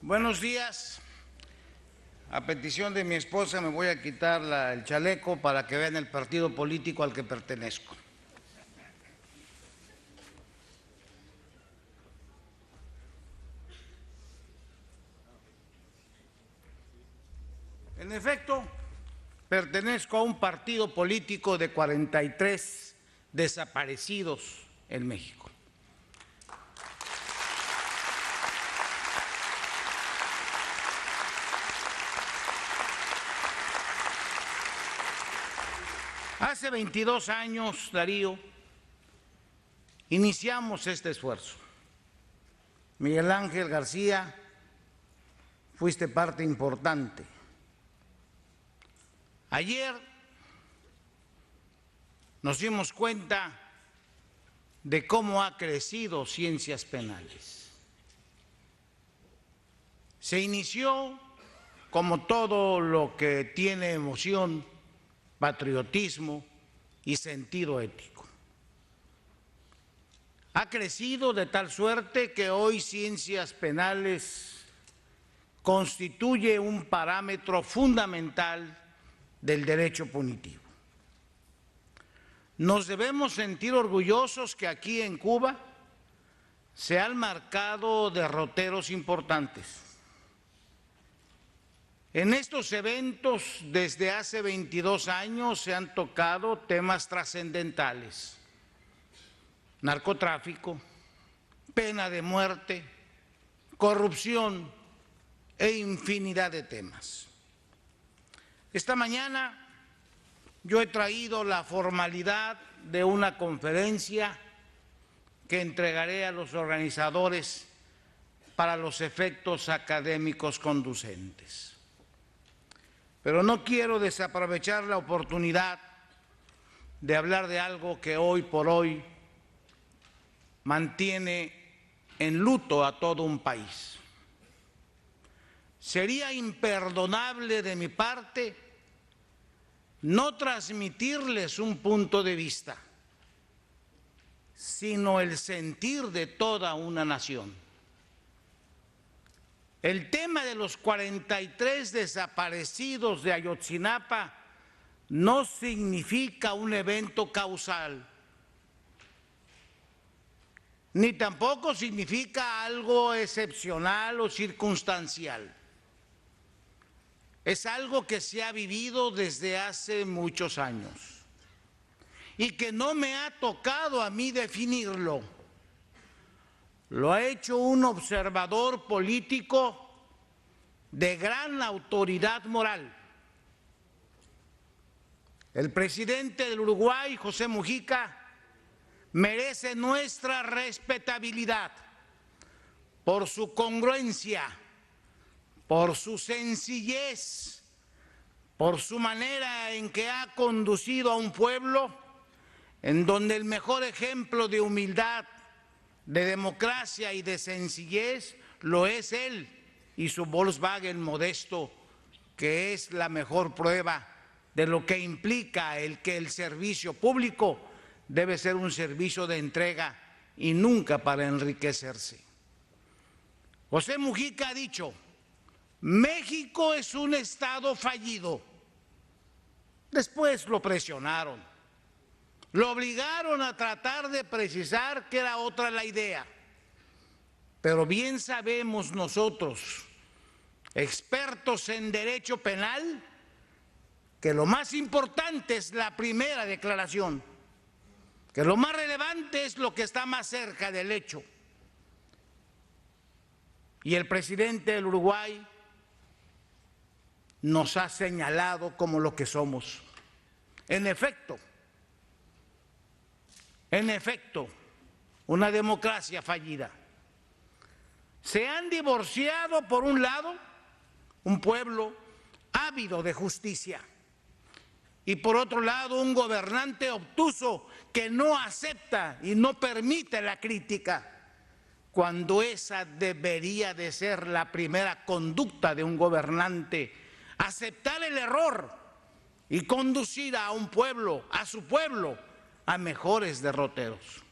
Buenos días. A petición de mi esposa me voy a quitar el chaleco para que vean el partido político al que pertenezco. En efecto, pertenezco a un partido político de 43 desaparecidos en México. Hace 22 años, Darío, iniciamos este esfuerzo. Miguel Ángel García, fuiste parte importante. Ayer nos dimos cuenta de cómo ha crecido Ciencias Penales. Se inició, como todo lo que tiene emoción, patriotismo y sentido ético. Ha crecido de tal suerte que hoy Ciencias Penales constituye un parámetro fundamental del derecho punitivo. Nos debemos sentir orgullosos que aquí en Cuba se han marcado derroteros importantes. En estos eventos, desde hace 22 años, se han tocado temas trascendentales: narcotráfico, pena de muerte, corrupción e infinidad de temas. Esta mañana yo he traído la formalidad de una conferencia que entregaré a los organizadores para los efectos académicos conducentes. Pero no quiero desaprovechar la oportunidad de hablar de algo que hoy por hoy mantiene en luto a todo un país. Sería imperdonable de mi parte no transmitirles un punto de vista, sino el sentir de toda una nación. El tema de los 43 desaparecidos de Ayotzinapa no significa un evento causal, ni tampoco significa algo excepcional o circunstancial. Es algo que se ha vivido desde hace muchos años y que no me ha tocado a mí definirlo. Lo ha hecho un observador político de gran autoridad moral. El presidente del Uruguay, José Mujica, merece nuestra respetabilidad por su congruencia, por su sencillez, por su manera en que ha conducido a un pueblo en donde el mejor ejemplo de humildad, de democracia y de sencillez lo es él y su Volkswagen modesto, que es la mejor prueba de lo que implica el que el servicio público debe ser un servicio de entrega y nunca para enriquecerse. José Mujica ha dicho: México es un Estado fallido. Después lo presionaron. Lo obligaron a tratar de precisar que era otra la idea. Pero bien sabemos nosotros, expertos en derecho penal, que lo más importante es la primera declaración, que lo más relevante es lo que está más cerca del hecho. Y el presidente del Uruguay nos ha señalado como lo que somos. En efecto, una democracia fallida. Se han divorciado, por un lado, un pueblo ávido de justicia y por otro lado un gobernante obtuso que no acepta y no permite la crítica, cuando esa debería de ser la primera conducta de un gobernante: aceptar el error y conducir a un pueblo, a su pueblo, a mejores derroteros.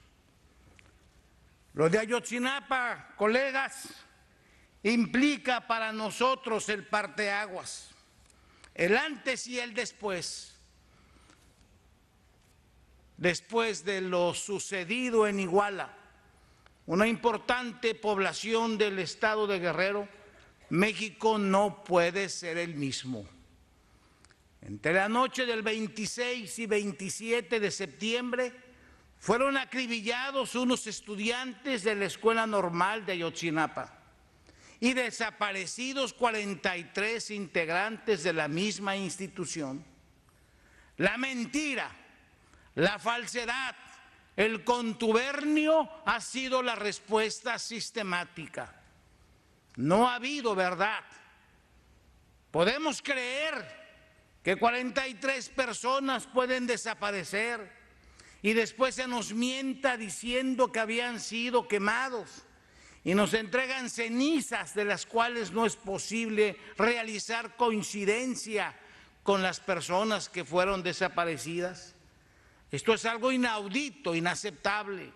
Lo de Ayotzinapa, colegas, implica para nosotros el parteaguas, el antes y el después. Después de lo sucedido en Iguala, una importante población del estado de Guerrero, México no puede ser el mismo. Entre la noche del 26 y 27 de septiembre fueron acribillados unos estudiantes de la Escuela Normal de Ayotzinapa y desaparecidos 43 integrantes de la misma institución. La mentira, la falsedad, el contubernio ha sido la respuesta sistemática. No ha habido verdad. Podemos creer que 43 personas pueden desaparecer y después se nos mienta diciendo que habían sido quemados y nos entregan cenizas de las cuales no es posible realizar coincidencia con las personas que fueron desaparecidas. Esto es algo inaudito, inaceptable.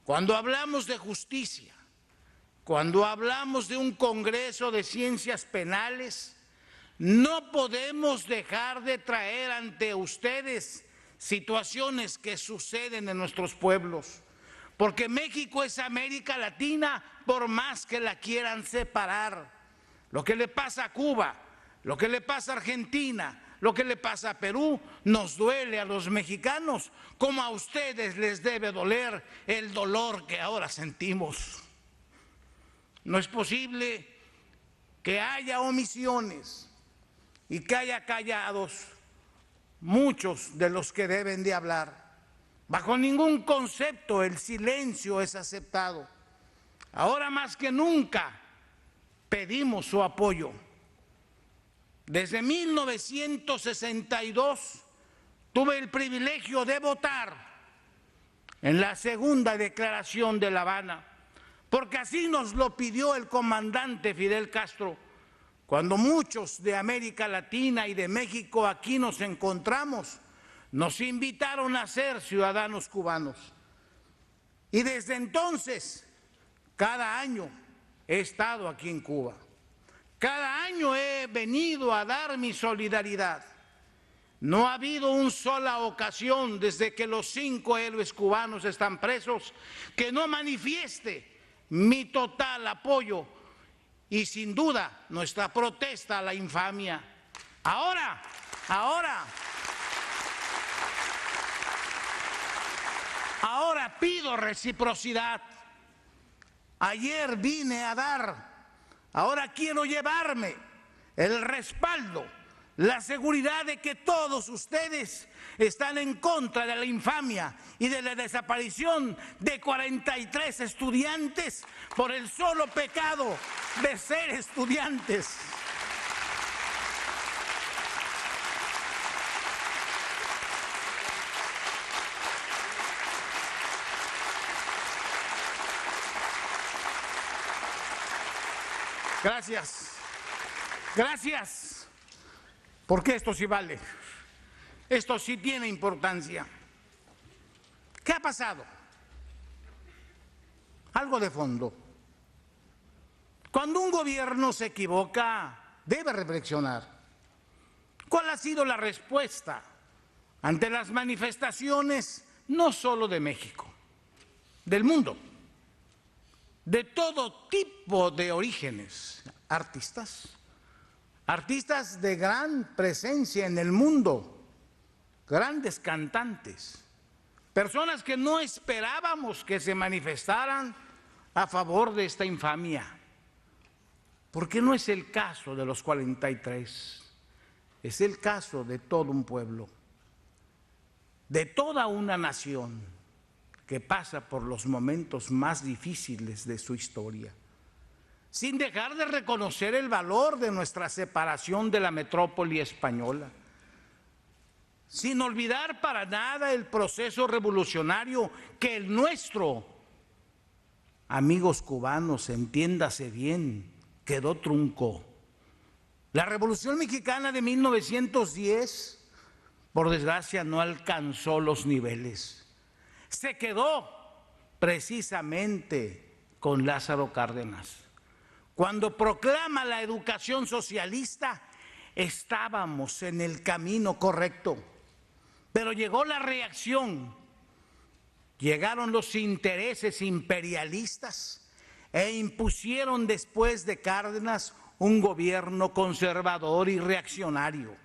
Cuando hablamos de justicia, cuando hablamos de un Congreso de Ciencias Penales, no podemos dejar de traer ante ustedes situaciones que suceden en nuestros pueblos, porque México es América Latina por más que la quieran separar. Lo que le pasa a Cuba, lo que le pasa a Argentina, lo que le pasa a Perú, nos duele a los mexicanos, como a ustedes les debe doler el dolor que ahora sentimos. No es posible que haya omisiones y que haya callados muchos de los que deben de hablar. Bajo ningún concepto el silencio es aceptado. Ahora más que nunca pedimos su apoyo. Desde 1962 tuve el privilegio de votar en la segunda declaración de La Habana, porque así nos lo pidió el comandante Fidel Castro. Cuando muchos de América Latina y de México aquí nos encontramos, nos invitaron a ser ciudadanos cubanos. Y desde entonces, cada año he estado aquí en Cuba. Cada año he venido a dar mi solidaridad. No ha habido una sola ocasión desde que los 5 héroes cubanos están presos que no manifieste mi total apoyo y sin duda nuestra protesta a la infamia. Ahora pido reciprocidad. Ayer vine a dar, ahora quiero llevarme el respaldo, la seguridad de que todos ustedes están en contra de la infamia y de la desaparición de 43 estudiantes por el solo pecado de ser estudiantes. Gracias, porque esto sí vale, esto sí tiene importancia. ¿Qué ha pasado? Algo de fondo. Cuando un gobierno se equivoca, debe reflexionar. ¿Cuál ha sido la respuesta ante las manifestaciones no solo de México, del mundo? De todo tipo de orígenes, artistas de gran presencia en el mundo, grandes cantantes, personas que no esperábamos que se manifestaran a favor de esta infamia, porque no es el caso de los 43, es el caso de todo un pueblo, de toda una nación que pasa por los momentos más difíciles de su historia, sin dejar de reconocer el valor de nuestra separación de la metrópoli española, sin olvidar para nada el proceso revolucionario que el nuestro, amigos cubanos, entiéndase bien, quedó trunco. La Revolución Mexicana de 1910, por desgracia, no alcanzó los niveles. Se quedó precisamente con Lázaro Cárdenas. Cuando proclama la educación socialista, estábamos en el camino correcto, pero llegó la reacción, llegaron los intereses imperialistas e impusieron después de Cárdenas un gobierno conservador y reaccionario.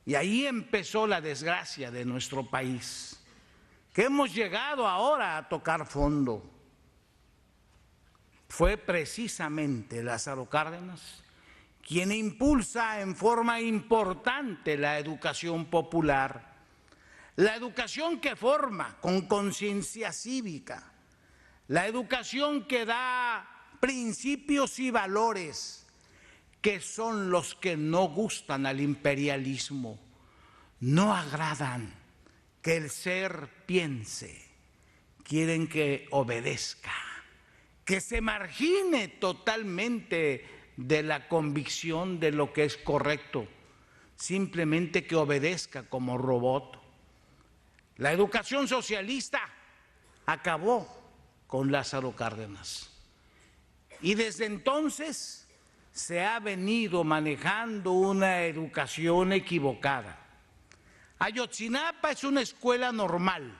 Y ahí empezó la desgracia de nuestro país, que hemos llegado ahora a tocar fondo. Fue precisamente Lázaro Cárdenas quien impulsa en forma importante la educación popular, la educación que forma con conciencia cívica, la educación que da principios y valores que son los que no gustan al imperialismo, no agradan que el ser piense, quieren que obedezca, que se margine totalmente de la convicción de lo que es correcto, simplemente que obedezca como robot. La educación socialista acabó con Lázaro Cárdenas y desde entonces se ha venido manejando una educación equivocada. Ayotzinapa es una escuela normal,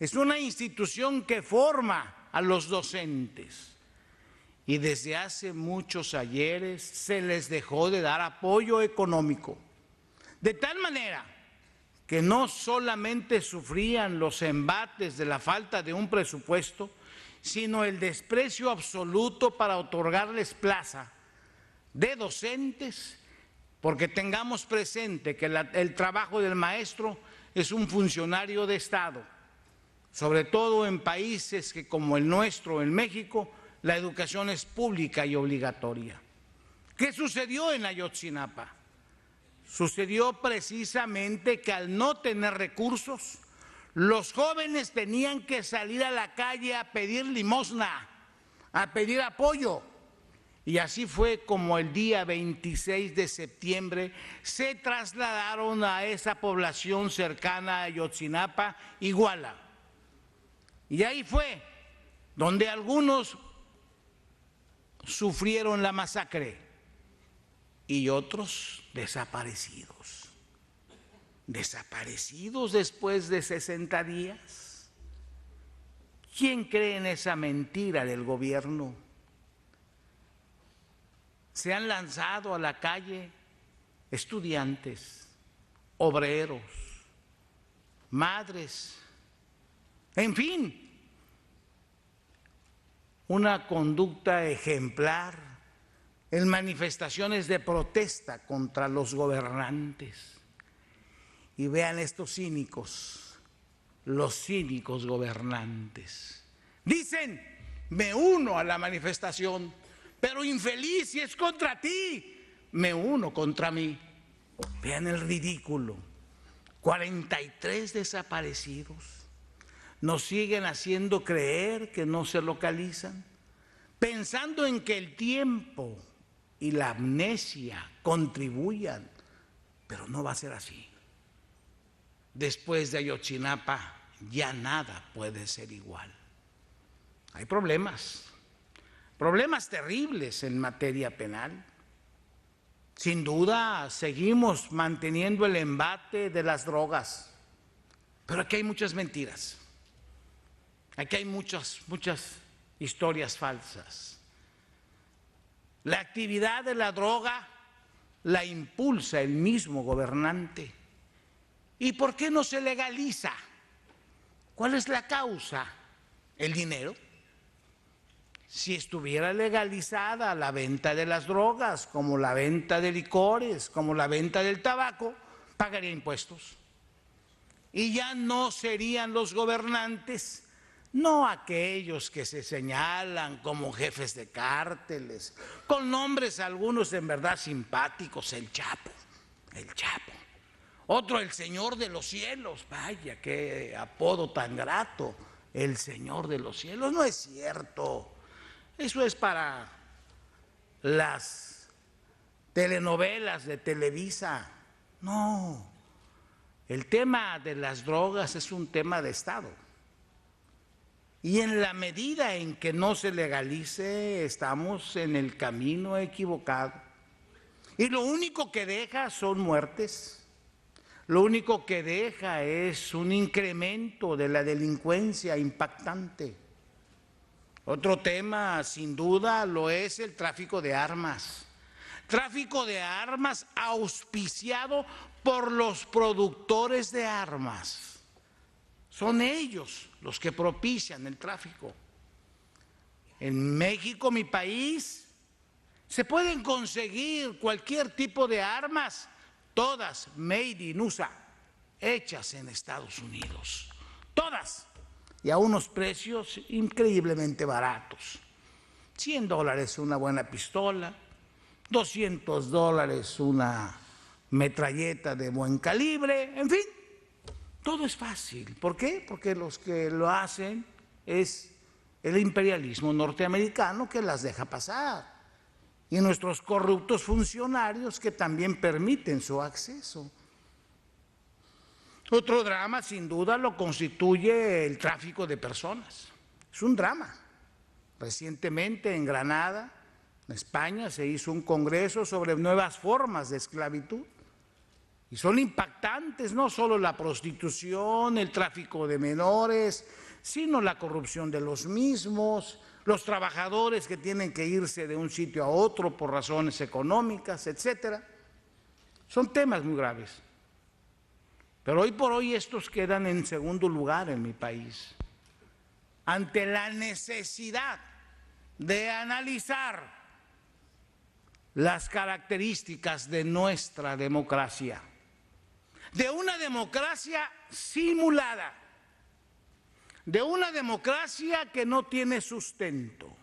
es una institución que forma a los docentes y desde hace muchos ayeres se les dejó de dar apoyo económico, de tal manera que no solamente sufrían los embates de la falta de un presupuesto, sino el desprecio absoluto para otorgarles plaza de docentes, porque tengamos presente que el trabajo del maestro es un funcionario de Estado, sobre todo en países que como el nuestro, en México, la educación es pública y obligatoria. ¿Qué sucedió en Ayotzinapa? Sucedió precisamente que al no tener recursos, los jóvenes tenían que salir a la calle a pedir limosna, a pedir apoyo. Y así fue como el día 26 de septiembre se trasladaron a esa población cercana a Ayotzinapa, Iguala. Y ahí fue donde algunos sufrieron la masacre y otros desaparecidos. Desaparecidos después de 60 días. ¿Quién cree en esa mentira del gobierno? Se han lanzado a la calle estudiantes, obreros, madres, en fin, una conducta ejemplar en manifestaciones de protesta contra los gobernantes. Y vean estos cínicos, los cínicos gobernantes. Dicen, me uno a la manifestación, pero infeliz, si es contra ti, me uno contra mí. Vean el ridículo. 43 desaparecidos. Nos siguen haciendo creer que no se localizan, pensando en que el tiempo y la amnesia contribuyan, pero no va a ser así. Después de Ayotzinapa ya nada puede ser igual. Hay problemas terribles en materia penal. Sin duda seguimos manteniendo el embate de las drogas, pero aquí hay muchas mentiras. Aquí hay muchas historias falsas. La actividad de la droga la impulsa el mismo gobernante. ¿Y por qué no se legaliza? ¿Cuál es la causa? ¿El dinero? Si estuviera legalizada la venta de las drogas, como la venta de licores, como la venta del tabaco, pagaría impuestos. Y ya no serían los gobernantes, no aquellos que se señalan como jefes de cárteles, con nombres algunos en verdad simpáticos, el Chapo. Otro, el Señor de los Cielos, vaya, qué apodo tan grato, el Señor de los Cielos. No es cierto, eso es para las telenovelas de Televisa. No, el tema de las drogas es un tema de Estado. Y en la medida en que no se legalice, estamos en el camino equivocado. Y lo único que deja son muertes. Lo único que deja es un incremento de la delincuencia impactante. Otro tema, sin duda, lo es el tráfico de armas. Tráfico de armas auspiciado por los productores de armas. Son ellos los que propician el tráfico. En México, mi país, se pueden conseguir cualquier tipo de armas, todas made in USA, hechas en Estados Unidos, todas, y a unos precios increíblemente baratos. $100 una buena pistola, $200 una metralleta de buen calibre, en fin, todo es fácil. ¿Por qué? Porque los que lo hacen es el imperialismo norteamericano que las deja pasar. Y nuestros corruptos funcionarios que también permiten su acceso. Otro drama, sin duda, lo constituye el tráfico de personas. Es un drama. Recientemente en Granada, en España, se hizo un congreso sobre nuevas formas de esclavitud. Y son impactantes no solo la prostitución, el tráfico de menores, sino la corrupción de los mismos, los trabajadores que tienen que irse de un sitio a otro por razones económicas, etcétera. Son temas muy graves. Pero hoy por hoy estos quedan en segundo lugar en mi país. Ante la necesidad de analizar las características de nuestra democracia, de una democracia simulada, de una democracia que no tiene sustento.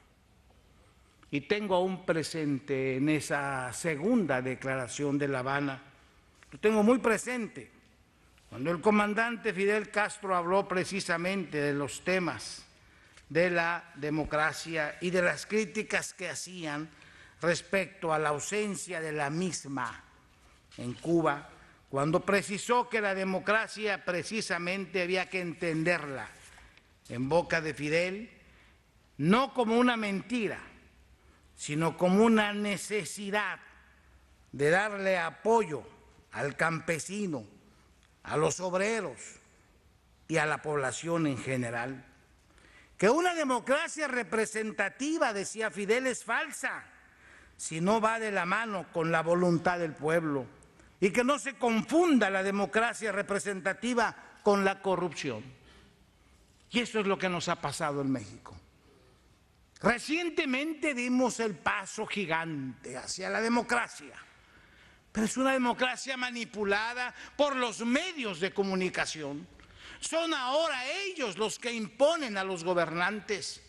Y tengo aún presente en esa segunda declaración de La Habana, lo tengo muy presente, cuando el comandante Fidel Castro habló precisamente de los temas de la democracia y de las críticas que hacían respecto a la ausencia de la misma en Cuba, cuando precisó que la democracia precisamente había que entenderla en boca de Fidel, no como una mentira, sino como una necesidad de darle apoyo al campesino, a los obreros y a la población en general. Que una democracia representativa, decía Fidel, es falsa si no va de la mano con la voluntad del pueblo, y que no se confunda la democracia representativa con la corrupción. Y eso es lo que nos ha pasado en México. Recientemente dimos el paso gigante hacia la democracia, pero es una democracia manipulada por los medios de comunicación. Son ahora ellos los que imponen a los gobernantes.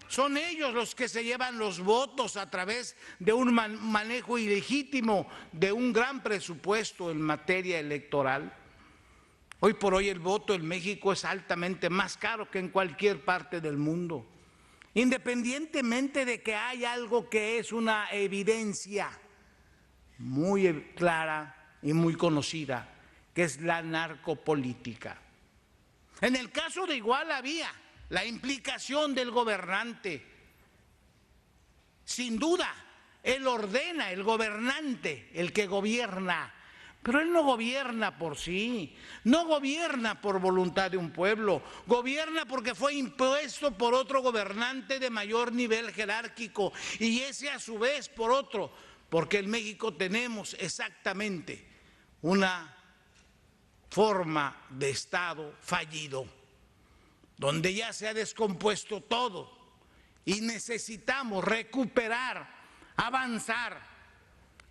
Son ellos los que se llevan los votos a través de un manejo ilegítimo de un gran presupuesto en materia electoral. Hoy por hoy el voto en México es altamente más caro que en cualquier parte del mundo, independientemente de que hay algo que es una evidencia muy clara y muy conocida, que es la narcopolítica. En el caso de Iguala había la implicación del gobernante. Sin duda, él ordena, el gobernante, el que gobierna, pero él no gobierna por sí, no gobierna por voluntad de un pueblo, gobierna porque fue impuesto por otro gobernante de mayor nivel jerárquico y ese a su vez por otro, porque en México tenemos exactamente una forma de Estado fallido, donde ya se ha descompuesto todo y necesitamos recuperar, avanzar,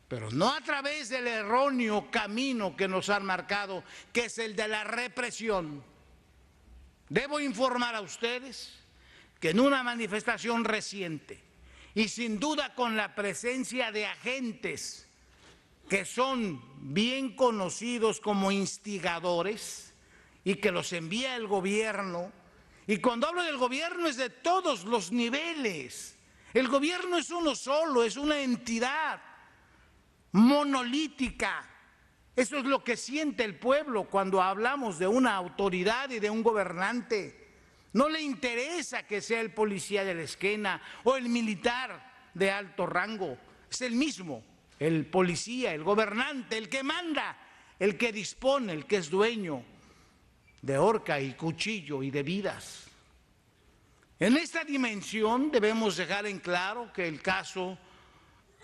pero no a través del erróneo camino que nos han marcado, que es el de la represión. Debo informar a ustedes que en una manifestación reciente, y sin duda con la presencia de agentes que son bien conocidos como instigadores y que los envía el gobierno, y cuando hablo del gobierno es de todos los niveles. El gobierno es uno solo, es una entidad monolítica. Eso es lo que siente el pueblo cuando hablamos de una autoridad y de un gobernante. No le interesa que sea el policía de la esquina o el militar de alto rango. Es el mismo, el policía, el gobernante, el que manda, el que dispone, el que es dueño de horca y cuchillo y de vidas. En esta dimensión debemos dejar en claro que el caso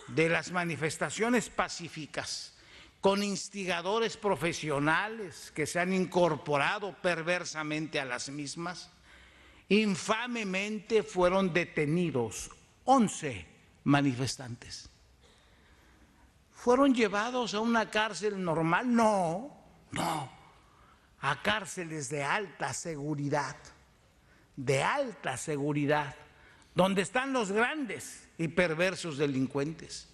de las manifestaciones pacíficas con instigadores profesionales que se han incorporado perversamente a las mismas, infamemente fueron detenidos 11 manifestantes. ¿Fueron llevados a una cárcel normal? No, a cárceles de alta seguridad, donde están los grandes y perversos delincuentes.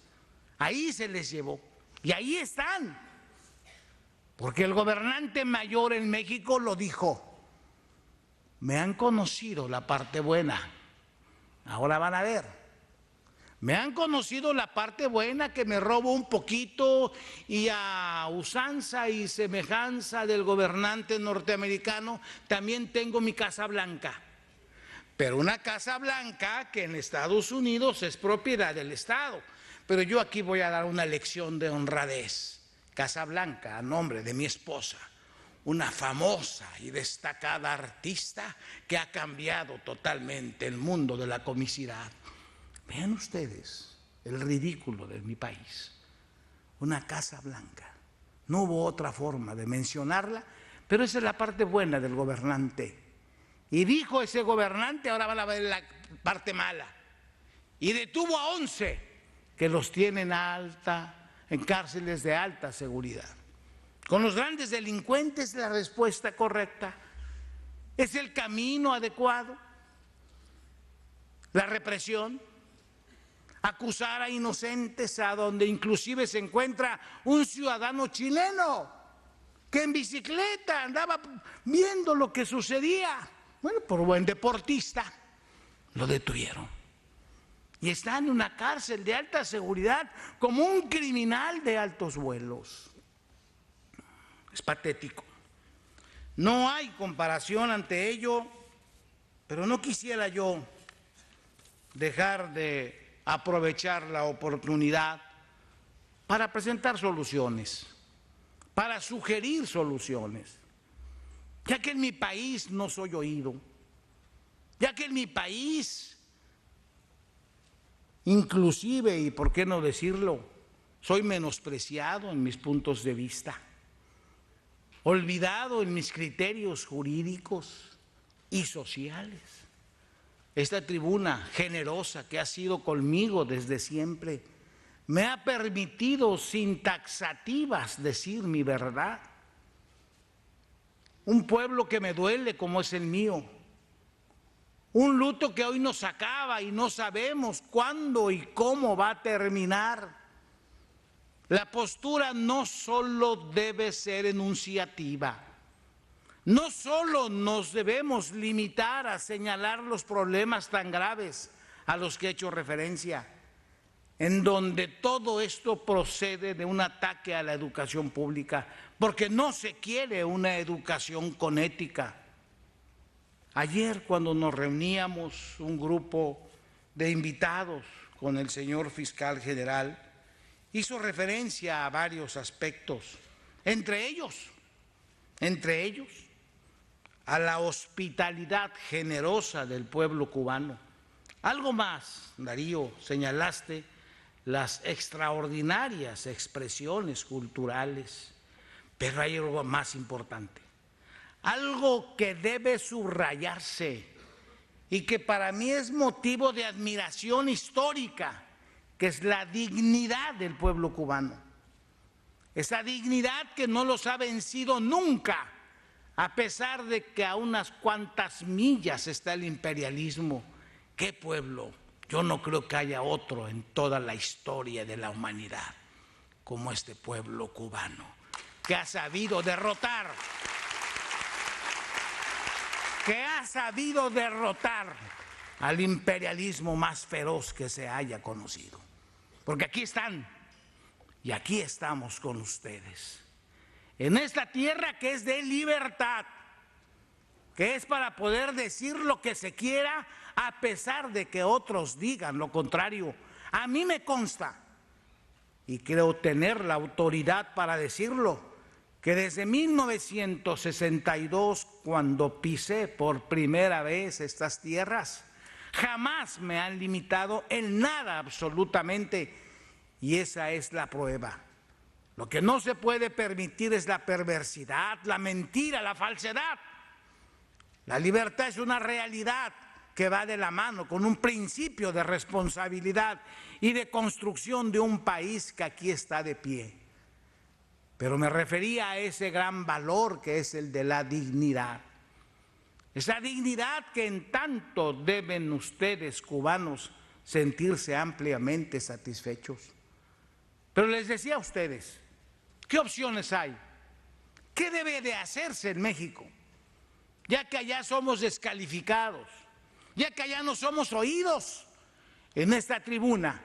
Ahí se les llevó y ahí están, porque el gobernante mayor en México lo dijo: me han conocido la parte buena, ahora van a ver. Me han conocido la parte buena, que me robo un poquito y a usanza y semejanza del gobernante norteamericano también tengo mi Casa Blanca. Pero una Casa Blanca que en Estados Unidos es propiedad del Estado. Pero yo aquí voy a dar una lección de honradez. Casa Blanca a nombre de mi esposa, una famosa y destacada artista que ha cambiado totalmente el mundo de la comicidad. Vean ustedes el ridículo de mi país. Una Casa Blanca. No hubo otra forma de mencionarla, pero esa es la parte buena del gobernante. Y dijo ese gobernante: ahora van a ver la parte mala. Y detuvo a 11 que los tienen en cárceles de alta seguridad. Con los grandes delincuentes, la respuesta correcta es el camino adecuado. La represión, acusar a inocentes, a donde inclusive se encuentra un ciudadano chileno que en bicicleta andaba viendo lo que sucedía. Bueno, por buen deportista, lo detuvieron. Y está en una cárcel de alta seguridad como un criminal de altos vuelos. Es patético. No hay comparación ante ello, pero no quisiera yo dejar de aprovechar la oportunidad para presentar soluciones, para sugerir soluciones, ya que en mi país no soy oído, ya que en mi país, inclusive, y por qué no decirlo, soy menospreciado en mis puntos de vista, olvidado en mis criterios jurídicos y sociales. Esta tribuna generosa que ha sido conmigo desde siempre me ha permitido sin taxativas decir mi verdad. Un pueblo que me duele como es el mío, un luto que hoy nos acaba y no sabemos cuándo y cómo va a terminar. La postura no solo debe ser enunciativa, no solo nos debemos limitar a señalar los problemas tan graves a los que he hecho referencia, en donde todo esto procede de un ataque a la educación pública, porque no se quiere una educación con ética. Ayer, cuando nos reuníamos un grupo de invitados con el señor fiscal general, hizo referencia a varios aspectos, entre ellos, a la hospitalidad generosa del pueblo cubano. Algo más, Darío, señalaste las extraordinarias expresiones culturales, pero hay algo más importante, algo que debe subrayarse y que para mí es motivo de admiración histórica, que es la dignidad del pueblo cubano. Esa dignidad que no los ha vencido nunca, a pesar de que a unas cuantas millas está el imperialismo. ¿Qué pueblo? Yo no creo que haya otro en toda la historia de la humanidad como este pueblo cubano, que ha sabido derrotar, al imperialismo más feroz que se haya conocido. Porque aquí están y aquí estamos con ustedes, en esta tierra que es de libertad, que es para poder decir lo que se quiera a pesar de que otros digan lo contrario. A mí me consta, y creo tener la autoridad para decirlo, que desde 1962, cuando pisé por primera vez estas tierras, jamás me han limitado en nada absolutamente, y esa es la prueba. Lo que no se puede permitir es la perversidad, la mentira, la falsedad. La libertad es una realidad que va de la mano con un principio de responsabilidad y de construcción de un país que aquí está de pie. Pero me refería a ese gran valor que es el de la dignidad. Esa dignidad que en tanto deben ustedes, cubanos, sentirse ampliamente satisfechos. Pero les decía a ustedes, ¿qué opciones hay? ¿Qué debe de hacerse en México? Ya que allá somos descalificados, ya que allá no somos oídos en esta tribuna,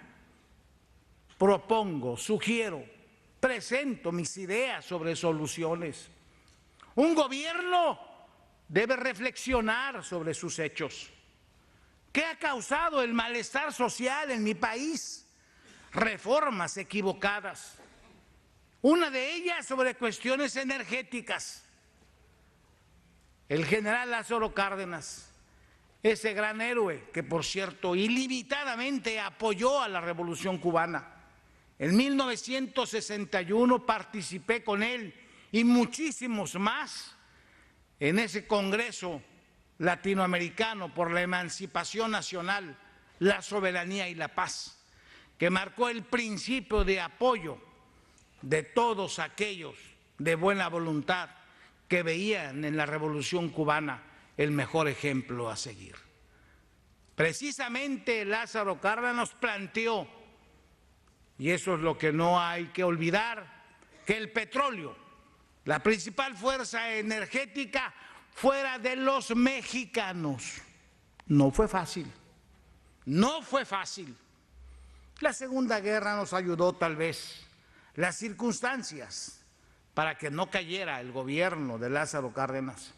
propongo, sugiero, presento mis ideas sobre soluciones. Un gobierno debe reflexionar sobre sus hechos. ¿Qué ha causado el malestar social en mi país? Reformas equivocadas. Una de ellas sobre cuestiones energéticas. El general Lázaro Cárdenas, ese gran héroe que, por cierto, ilimitadamente apoyó a la Revolución Cubana. En 1961 participé con él y muchísimos más en ese Congreso Latinoamericano por la Emancipación Nacional, la Soberanía y la Paz, que marcó el principio de apoyo de todos aquellos de buena voluntad que veían en la Revolución Cubana el mejor ejemplo a seguir. Precisamente Lázaro Cárdenas planteó, y eso es lo que no hay que olvidar, que el petróleo, la principal fuerza energética, fuera de los mexicanos. No fue fácil, no fue fácil. La Segunda Guerra nos ayudó tal vez, las circunstancias, para que no cayera el gobierno de Lázaro Cárdenas,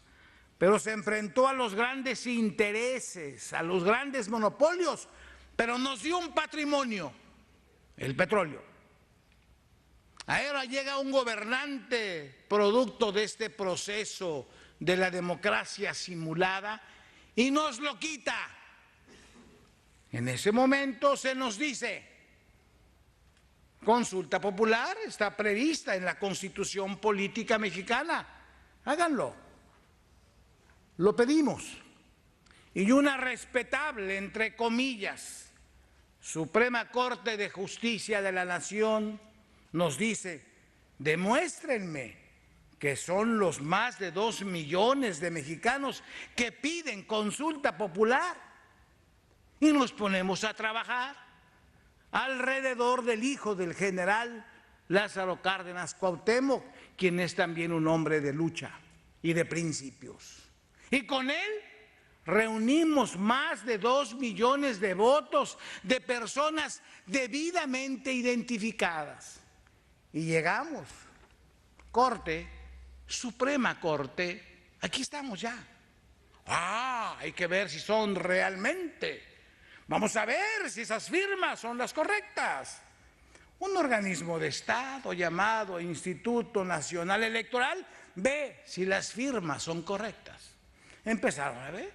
pero se enfrentó a los grandes intereses, a los grandes monopolios, pero nos dio un patrimonio, el petróleo. Ahora llega un gobernante producto de este proceso de la democracia simulada y nos lo quita. En ese momento se nos dice: consulta popular está prevista en la Constitución Política Mexicana, háganlo. Lo pedimos. Y una respetable, entre comillas, Suprema Corte de Justicia de la Nación nos dice: demuéstrenme que son los más de 2 millones de mexicanos que piden consulta popular. Y nos ponemos a trabajar alrededor del hijo del general Lázaro Cárdenas Cuauhtémoc, quien es también un hombre de lucha y de principios. Y con él reunimos más de 2 millones de votos de personas debidamente identificadas. Y llegamos, Corte, Suprema Corte, aquí estamos ya. Hay que ver si son realmente. Vamos a ver si esas firmas son las correctas. Un organismo de Estado llamado Instituto Nacional Electoral ve si las firmas son correctas. Empezaron a ver,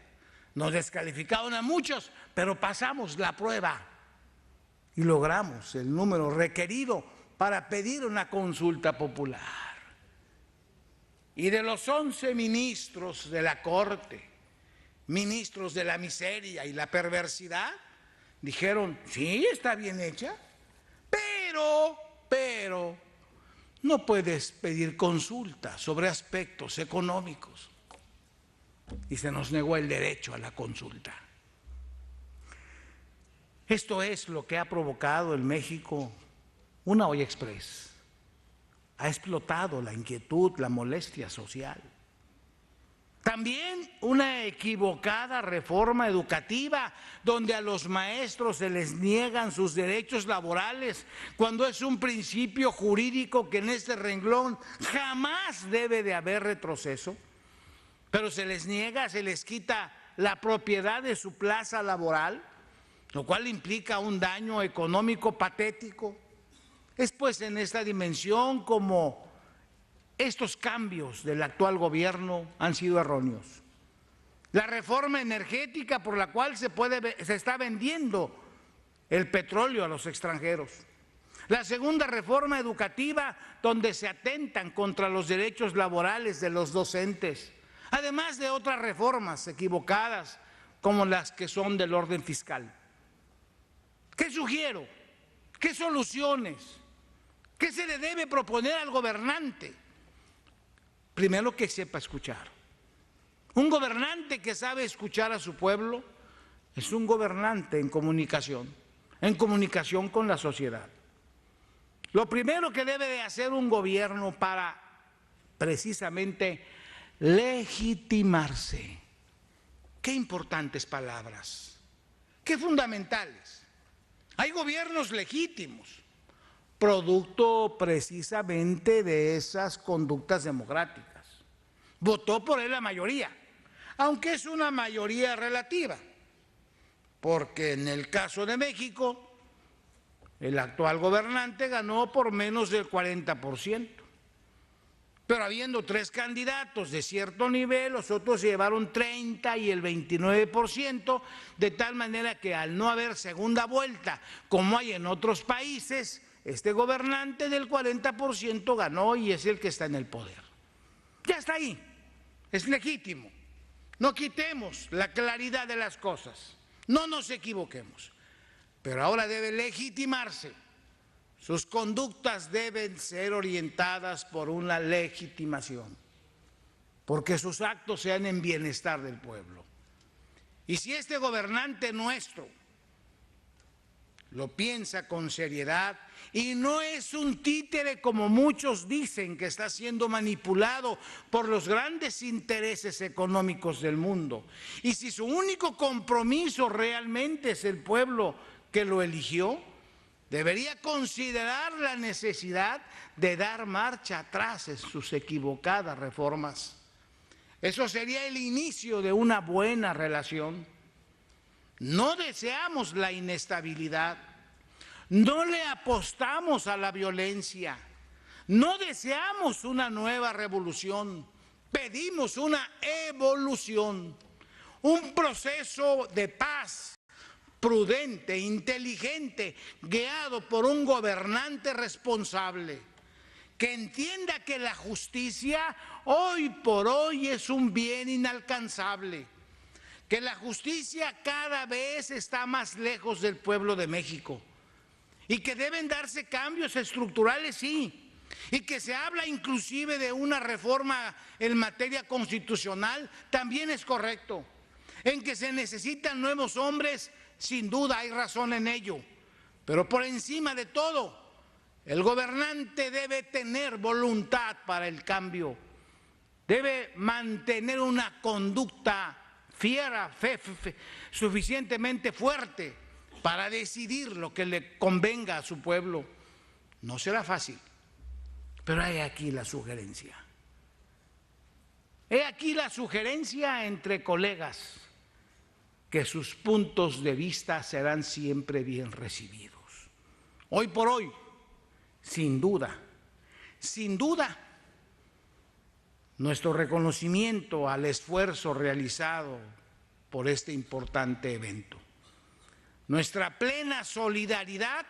nos descalificaron a muchos, pero pasamos la prueba y logramos el número requerido para pedir una consulta popular. Y de los 11 ministros de la Corte, ministros de la miseria y la perversidad, dijeron: sí, está bien hecha, pero no puedes pedir consulta sobre aspectos económicos. Y se nos negó el derecho a la consulta. Esto es lo que ha provocado en México una olla express. Ha explotado la inquietud, la molestia social. También una equivocada reforma educativa donde a los maestros se les niegan sus derechos laborales cuando es un principio jurídico que en este renglón jamás debe de haber retroceso. pero se les niega, se les quita la propiedad de su plaza laboral, lo cual implica un daño económico patético. Es pues en esta dimensión como estos cambios del actual gobierno han sido erróneos. La reforma energética por la cual se está vendiendo el petróleo a los extranjeros. La segunda reforma educativa, donde se atentan contra los derechos laborales de los docentes, además de otras reformas equivocadas como las que son del orden fiscal. ¿Qué sugiero? ¿Qué soluciones? ¿Qué se le debe proponer al gobernante? Primero, que sepa escuchar. Un gobernante que sabe escuchar a su pueblo es un gobernante en comunicación con la sociedad. Lo primero que debe de hacer un gobierno para precisamente legitimarse. Qué importantes palabras, qué fundamentales. Hay gobiernos legítimos, producto precisamente de esas conductas democráticas. Votó por él la mayoría, aunque es una mayoría relativa, porque en el caso de México, el actual gobernante ganó por menos del 40%. Pero habiendo 3 candidatos de cierto nivel, los otros se llevaron 30 y el 29%, de tal manera que al no haber segunda vuelta, como hay en otros países, este gobernante del 40% ganó y es el que está en el poder. Ya está ahí, es legítimo. No quitemos la claridad de las cosas, no nos equivoquemos, pero ahora debe legitimarse. Sus conductas deben ser orientadas por una legitimación, porque sus actos sean en bienestar del pueblo. Y si este gobernante nuestro lo piensa con seriedad y no es un títere como muchos dicen que está siendo manipulado por los grandes intereses económicos del mundo, y si su único compromiso realmente es el pueblo que lo eligió, debería considerar la necesidad de dar marcha atrás en sus equivocadas reformas. Eso sería el inicio de una buena relación. No deseamos la inestabilidad, no le apostamos a la violencia, no deseamos una nueva revolución, pedimos una evolución, un proceso de paz prudente, inteligente, guiado por un gobernante responsable, que entienda que la justicia hoy por hoy es un bien inalcanzable, que la justicia cada vez está más lejos del pueblo de México y que deben darse cambios estructurales, sí, y que se habla inclusive de una reforma en materia constitucional, también es correcto. En que se necesitan nuevos hombres, sin duda hay razón en ello, pero por encima de todo, el gobernante debe tener voluntad para el cambio, debe mantener una conducta fiera, suficientemente fuerte para decidir lo que le convenga a su pueblo. No será fácil, pero hay aquí la sugerencia. He aquí la sugerencia entre colegas, que sus puntos de vista serán siempre bien recibidos. Hoy por hoy, sin duda, nuestro reconocimiento al esfuerzo realizado por este importante evento, nuestra plena solidaridad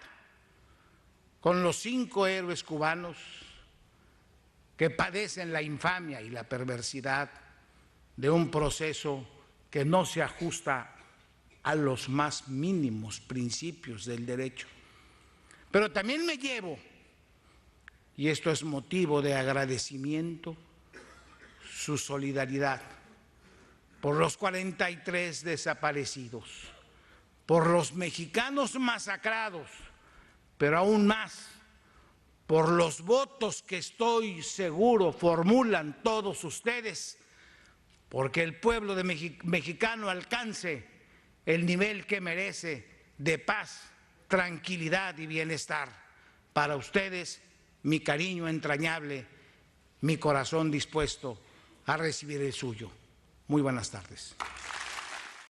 con los 5 héroes cubanos que padecen la infamia y la perversidad de un proceso que no se ajusta a los más mínimos principios del derecho. Pero también me llevo, y esto es motivo de agradecimiento, su solidaridad por los 43 desaparecidos, por los mexicanos masacrados, pero aún más por los votos que estoy seguro formulan todos ustedes, porque el pueblo mexicano alcance el nivel que merece de paz, tranquilidad y bienestar. Para ustedes, mi cariño entrañable, mi corazón dispuesto a recibir el suyo. Muy buenas tardes.